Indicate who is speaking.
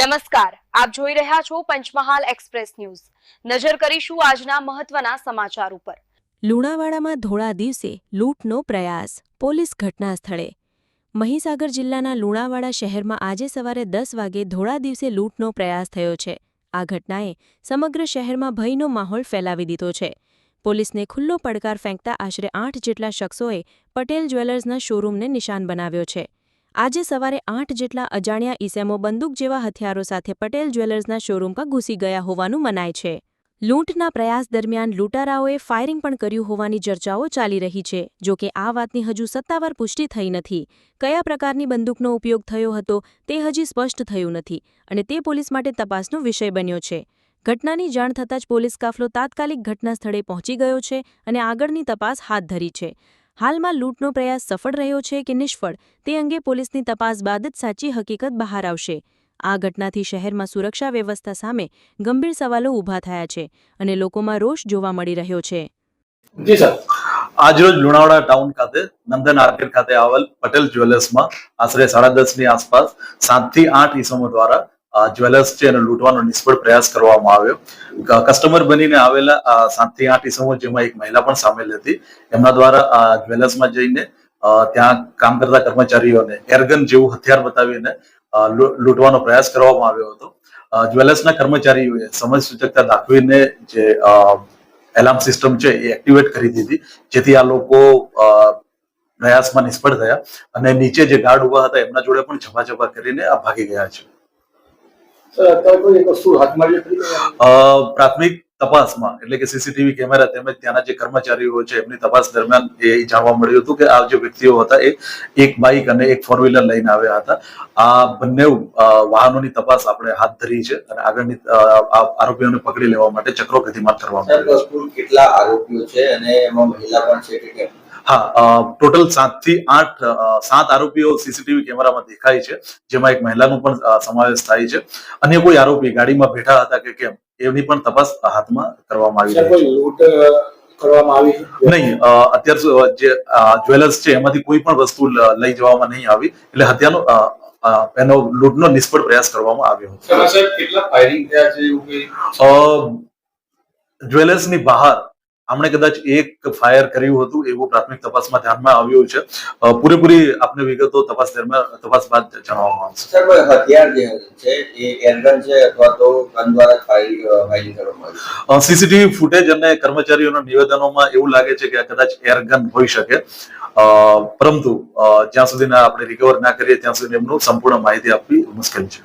Speaker 1: નમસ્કાર, આપ જોઈ રહ્યા છો પંચમહાલ એક્સપ્રેસ ન્યૂઝ. નજર કરીશું આજના મહત્વના સમાચાર ઉપર.
Speaker 2: લુણાવાડામાં ધોળા દિવસે લૂંટનો પ્રયાસ, પોલીસ ઘટના સ્થળે. મહીસાગર જિલ્લાના લુણાવાડા શહેરમાં આજે સવારે 10 વાગે ધોળા દિવસે લૂંટનો પ્રયાસ થયો છે. આ ઘટનાએ સમગ્ર શહેરમાં ભયનો માહોલ ફેલાવી દીધો છે. પોલીસને ખુલ્લો પડકાર ફેંકતા આશરે 8 જેટલા શખ્સોએ પટેલ જ્વેલર્સના શોરૂમને નિશાન બનાવ્યો છે. આજે સવારે 8 જેટલા અજાણ્યા ઈસમો બંદૂક જેવા હથિયારો સાથે પટેલ જ્વેલર્સના શોરૂમમાં ઘૂસી ગયા હોવાનું મનાય છે. લૂંટના પ્રયાસ દરમિયાન લૂંટારાઓએ ફાયરિંગ પણ કર્યું હોવાની ચર્ચાઓ ચાલી રહી છે. જોકે આ વાતની હજુ સત્તાવાર પુષ્ટિ થઈ નથી. કયા પ્રકારની બંદૂકનો ઉપયોગ થયો હતો તે હજી સ્પષ્ટ થયું નથી અને તે પોલીસ માટે તપાસનો વિષય બન્યો છે. ઘટનાની જાણ થતાં જ પોલીસ કાફલો તાત્કાલિક ઘટના સ્થળે પહોંચી ગયો છે અને આગળની તપાસ હાથ ધરી છે. હાલમાં લૂંટનો પ્રયાસ સફળ રહ્યો છે કે નિષ્ફળ તે અંગે પોલીસની તપાસ બાદ જ સાચી હકીકત બહાર આવશે. આ ઘટનાથી શહેરમાં સુરક્ષા વ્યવસ્થા સામે ગંભીર સવાલો ઊભા થયા છે અને લોકોમાં રોષ જોવા મળી રહ્યો છે.
Speaker 3: જી સર, આજરોજ લુણાવાડા ટાઉન ખાતે નંદન આર્કેડ ખાતે આવેલ પટેલ જ્વેલર્સમાં આશરે 10:30 ની આસપાસ 7 થી 8 ઈસમો દ્વારા જ્વેલર્સ છે અને લૂંટવાનો નિષ્ફળ પ્રયાસ કરવામાં આવ્યો. કસ્ટમર બનીને આવેલા 7 થી 8 ઈસમો, જેમાં એક મહિલા પણ સામેલ હતી, એમના દ્વારા જ્વેલર્સમાં જઈને ત્યાં કામ કરતા કર્મચારીઓને એરગન જેવું હથિયાર બતાવીને લૂંટવાનો પ્રયાસ કરવામાં આવ્યો હતો. જ્વેલર્સના કર્મચારીઓએ સમજ સૂચકતા દાખવીને જે એલાર્મ સિસ્ટમ છે એ એક્ટિવેટ કરી દીધી, જેથી આ લોકો પ્રયાસમાં નિષ્ફળ થયા અને નીચે જે ગાર્ડ ઉભા હતા એમના જોડે પણ ઝપાઝપા કરીને આ ભાગી ગયા છે. પ્રાથમિક તપાસમાં એટલે કે સીસીટીવી કેમેરા તેમજ ત્યાંના જે કર્મચારીઓ છે એમની તપાસ દરમિયાન એ જાણવા મળ્યું હતું કે આ જે વ્યક્તિઓ હતા એ એક બાઇક અને એક 4-વ્હીલર લઈને આવ્યા હતા. આ બંને વાહનોની તપાસ આપણે હાથ ધરી છે અને આગળની આરોપીઓને પકડી લેવા માટે ચક્રો ગતિમાન કરવામાં આવ્યા છે.
Speaker 4: કેટલા આરોપીઓ છે અને એમાં મહિલા પણ છે કે કેમ?
Speaker 3: હા, ટોટલ 7 થી 8 આરોપીઓ સીસીટીવી કેમેરામાં દેખાય છે, જેમાં એક મહિલાનો પણ સમાવેશ થાય છે. અન્ય કોઈ આરોપી ગાડીમાં બેઠા હતા કે કેમ એની પણ તપાસ હાથમાં કરવામાં આવી રહી છે.
Speaker 4: લૂંટ કરવામાં આવી
Speaker 3: નહીં, અત્યાર જે જ્વેલર્સ છે એમાંથી કોઈ પણ વસ્તુ લઈ જવામાં નહીં આવી, એટલે હત્યાનો એનો લૂંટનો નિષ્ફળ પ્રયાસ કરવામાં આવ્યો હતો.
Speaker 4: કેટલા ફાયરિંગ થયા છે એવું કઈ?
Speaker 3: જ્વેલર્સની બહાર આમણે કદાચ એક ફાયર કર્યું હતું એવું પ્રાથમિક તપાસમાં ધ્યાનમાં આવ્યું છે. પૂરેપૂરી આપને વિગતો તપાસ બાદ જણાવવામાં આવશે.
Speaker 4: સર, હથિયાર જે છે એ એરગન છે અથવા તો ગન દ્વારા ફાયરિંગ કરવામાં આવી?
Speaker 3: સીસીટીવી ફૂટેજ અને કર્મચારીઓના નિવેદનોમાં એવું લાગે છે કે કદાચ એરગન હોઈ શકે, પરંતુ જ્યાં સુધી આપણે રિકવર ના કરીએ ત્યાં સુધી એમનું સંપૂર્ણ માહિતી આપવી મુશ્કેલ છે.